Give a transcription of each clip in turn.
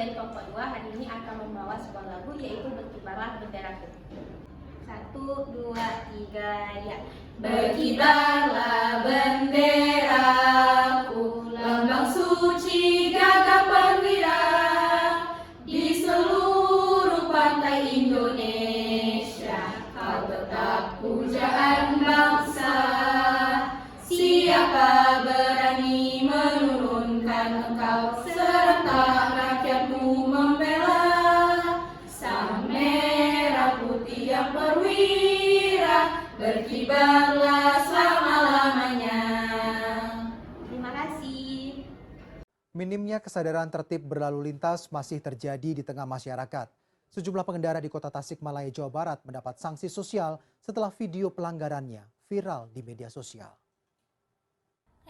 dari kelompok 2 hari ini akan membawa sebuah lagu yaitu Berkibarlah Benderaku. 1, 2, 3, ya. Berkibarlah benderaku, lambang suci gagah perwira di seluruh pantai Indonesia. Kau tetap pujaan bangsa. Siapa berani menurunkan engkau, serentak rakyatmu membela. Sang merah putih yang perwira, berkibarlah selama-lamanya. Terima kasih. Minimnya kesadaran tertib berlalu lintas masih terjadi di tengah masyarakat. Sejumlah pengendara di Kota Tasikmalaya, Jawa Barat mendapat sanksi sosial setelah video pelanggarannya viral di media sosial.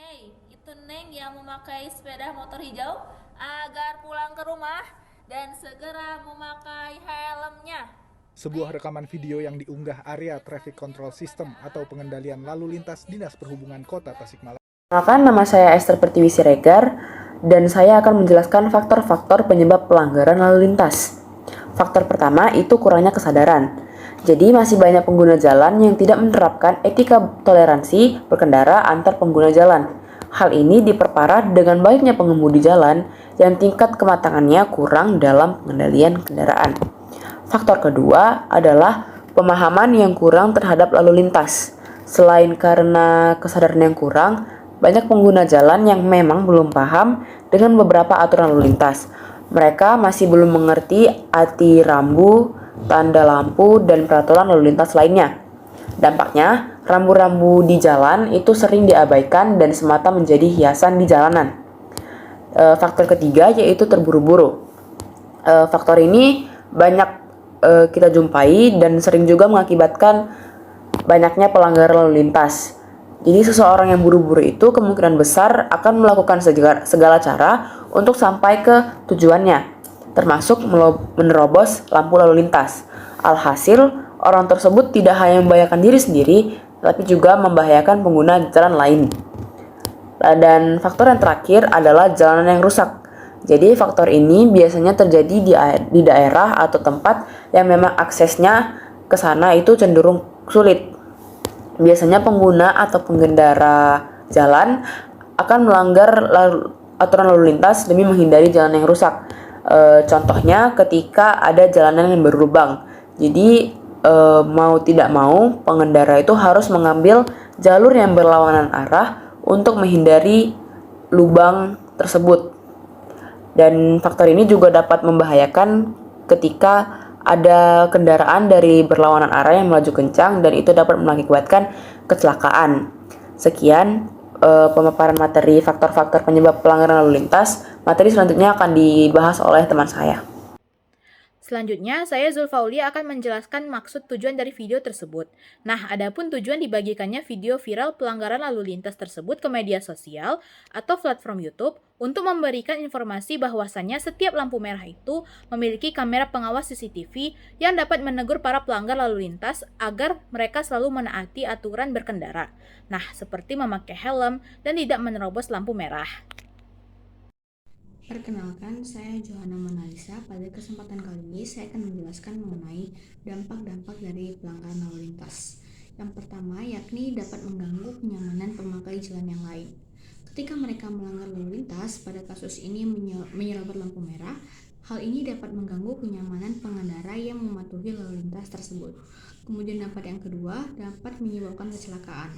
Hei, itu Neng yang memakai sepeda motor hijau agar pulang ke rumah dan segera memakai helmnya. Sebuah rekaman video yang diunggah area Traffic Control System atau pengendalian lalu lintas Dinas Perhubungan Kota Tasikmalaya. Perkenalkan, nama saya Esther Pertiwi Siregar dan saya akan menjelaskan faktor-faktor penyebab pelanggaran lalu lintas. Faktor pertama itu kurangnya kesadaran. Jadi masih banyak pengguna jalan yang tidak menerapkan etika toleransi berkendara antar pengguna jalan. Hal ini diperparah dengan banyaknya pengemudi jalan yang tingkat kematangannya kurang dalam pengendalian kendaraan. Faktor kedua adalah pemahaman yang kurang terhadap lalu lintas. Selain karena kesadaran yang kurang, banyak pengguna jalan yang memang belum paham dengan beberapa aturan lalu lintas. Mereka masih belum mengerti arti rambu, tanda lampu, dan peraturan lalu lintas lainnya. Dampaknya, rambu-rambu di jalan itu sering diabaikan dan semata menjadi hiasan di jalanan. Faktor ketiga yaitu terburu-buru. Faktor ini banyak kita jumpai dan sering juga mengakibatkan banyaknya pelanggaran lalu lintas. Jadi seseorang yang buru-buru itu kemungkinan besar akan melakukan segala cara untuk sampai ke tujuannya, termasuk menerobos lampu lalu lintas. Alhasil, orang tersebut tidak hanya membahayakan diri sendiri, tapi juga membahayakan pengguna jalan lain. Dan faktor yang terakhir adalah jalanan yang rusak. Jadi faktor ini biasanya terjadi di daerah atau tempat yang memang aksesnya ke sana itu cenderung sulit. Biasanya pengguna atau pengendara jalan akan melanggar aturan lalu lintas demi menghindari jalan yang rusak. Contohnya ketika ada jalanan yang berlubang. Jadi mau tidak mau pengendara itu harus mengambil jalur yang berlawanan arah untuk menghindari lubang tersebut. Dan faktor ini juga dapat membahayakan ketika ada kendaraan dari berlawanan arah yang melaju kencang dan itu dapat mengakibatkan kecelakaan. Sekian pemaparan materi faktor-faktor penyebab pelanggaran lalu lintas. Materi selanjutnya akan dibahas oleh teman saya. Selanjutnya, saya Zulfaulia akan menjelaskan maksud tujuan dari video tersebut. Nah, adapun tujuan dibagikannya video viral pelanggaran lalu lintas tersebut ke media sosial atau platform YouTube untuk memberikan informasi bahwasannya setiap lampu merah itu memiliki kamera pengawas CCTV yang dapat menegur para pelanggar lalu lintas agar mereka selalu menaati aturan berkendara. Nah, seperti memakai helm dan tidak menerobos lampu merah. Perkenalkan, saya Johanna Monalisa. Pada kesempatan kali ini, saya akan menjelaskan mengenai dampak-dampak dari pelanggaran lalu lintas. Yang pertama, yakni dapat mengganggu kenyamanan pemakai jalan yang lain. Ketika mereka melanggar lalu lintas, pada kasus ini menyerobot lampu merah, hal ini dapat mengganggu kenyamanan pengendara yang mematuhi lalu lintas tersebut. Kemudian dampak yang kedua, dapat menyebabkan kecelakaan.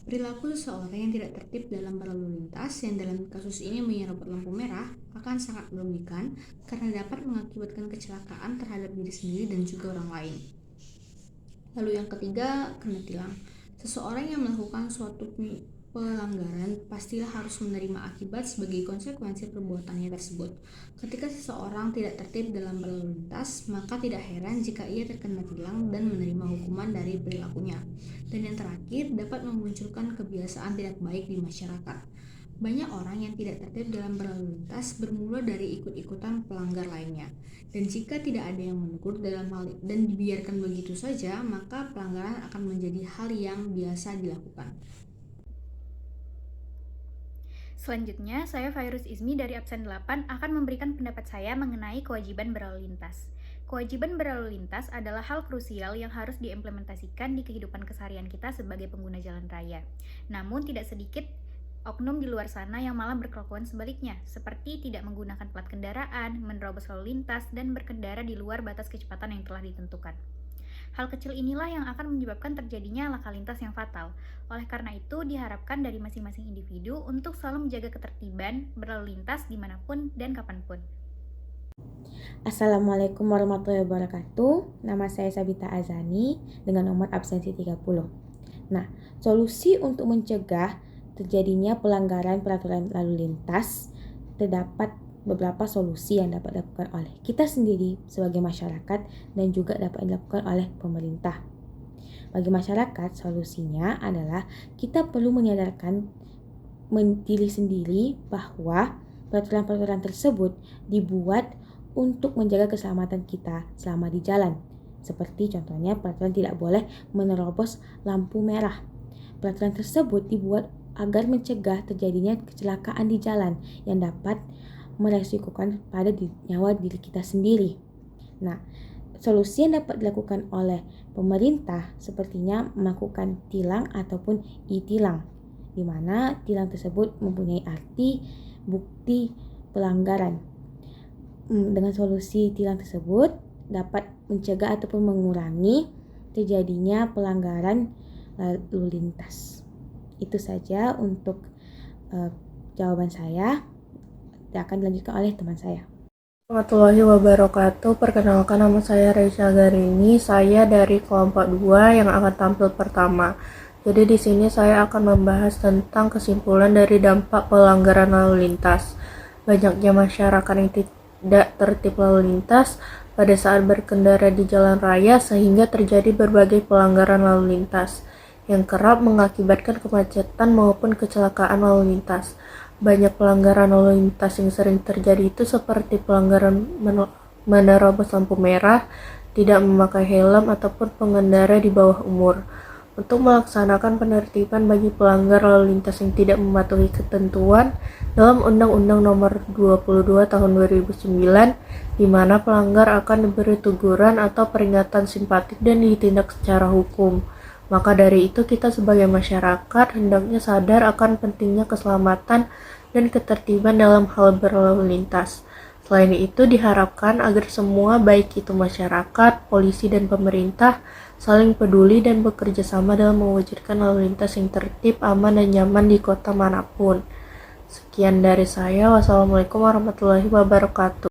Perilaku seseorang yang tidak tertib dalam berlalu lintas, yang dalam kasus ini menyerobot lampu merah, akan sangat merugikan karena dapat mengakibatkan kecelakaan terhadap diri sendiri dan juga orang lain. Lalu yang ketiga, kena tilang. Seseorang yang melakukan suatu pelanggaran pastilah harus menerima akibat sebagai konsekuensi perbuatannya tersebut. Ketika seseorang tidak tertib dalam berlalu lintas, maka tidak heran jika ia terkena tilang dan menerima hukuman dari perilakunya. Dan yang terakhir, dapat memunculkan kebiasaan tidak baik di masyarakat. Banyak orang yang tidak tertib dalam berlalu lintas bermula dari ikut-ikutan pelanggar lainnya. Dan jika tidak ada yang menegur dalam hal dan dibiarkan begitu saja, maka pelanggaran akan menjadi hal yang biasa dilakukan. Selanjutnya, saya Fairuz Izmi dari absen 8 akan memberikan pendapat saya mengenai kewajiban berlalu lintas. Kewajiban berlalu lintas adalah hal krusial yang harus diimplementasikan di kehidupan keseharian kita sebagai pengguna jalan raya. Namun tidak sedikit oknum di luar sana yang malah berkelakuan sebaliknya, seperti tidak menggunakan plat kendaraan, menerobos lalu lintas, dan berkendara di luar batas kecepatan yang telah ditentukan. Hal kecil inilah yang akan menyebabkan terjadinya laka lintas yang fatal. Oleh karena itu, diharapkan dari masing-masing individu untuk selalu menjaga ketertiban berlalu lintas dimanapun dan kapanpun. Assalamualaikum warahmatullahi wabarakatuh. Nama saya Sabita Azani dengan nomor absensi 30. Nah, solusi untuk mencegah terjadinya pelanggaran peraturan lalu lintas terdapat beberapa solusi yang dapat dilakukan oleh kita sendiri sebagai masyarakat dan juga dapat dilakukan oleh pemerintah. Bagi masyarakat, solusinya adalah kita perlu menyadarkan diri sendiri bahwa peraturan-peraturan tersebut dibuat untuk menjaga keselamatan kita selama di jalan. Seperti contohnya peraturan tidak boleh menerobos lampu merah. Peraturan tersebut dibuat agar mencegah terjadinya kecelakaan di jalan yang dapat meresikokan pada nyawa diri kita sendiri. Nah, solusi yang dapat dilakukan oleh pemerintah sepertinya melakukan tilang ataupun e-tilang, di mana tilang tersebut mempunyai arti bukti pelanggaran. Dengan solusi tilang tersebut dapat mencegah ataupun mengurangi terjadinya pelanggaran lalu lintas. Itu saja untuk jawaban saya. Akan dilanjutkan oleh teman saya. Warahmatullahi wabarakatuh. Perkenalkan, nama saya Reisha Garini. Saya dari kelompok 2 yang akan tampil pertama. Jadi di sini saya akan membahas tentang kesimpulan dari dampak pelanggaran lalu lintas. Banyaknya masyarakat yang tidak tertib lalu lintas pada saat berkendara di jalan raya sehingga terjadi berbagai pelanggaran lalu lintas yang kerap mengakibatkan kemacetan maupun kecelakaan lalu lintas. Banyak pelanggaran lalu lintas yang sering terjadi itu seperti pelanggaran menerobos lampu merah, tidak memakai helm, ataupun pengendara di bawah umur. Untuk melaksanakan penertiban bagi pelanggar lalu lintas yang tidak mematuhi ketentuan dalam Undang-Undang Nomor 22 Tahun 2009, di mana pelanggar akan diberi teguran atau peringatan simpatik dan ditindak secara hukum. Maka dari itu kita sebagai masyarakat hendaknya sadar akan pentingnya keselamatan dan ketertiban dalam hal berlalu lintas. Selain itu diharapkan agar semua baik itu masyarakat, polisi dan pemerintah saling peduli dan bekerja sama dalam mewujudkan lalu lintas yang tertib, aman dan nyaman di kota manapun. Sekian dari saya. Wassalamualaikum warahmatullahi wabarakatuh.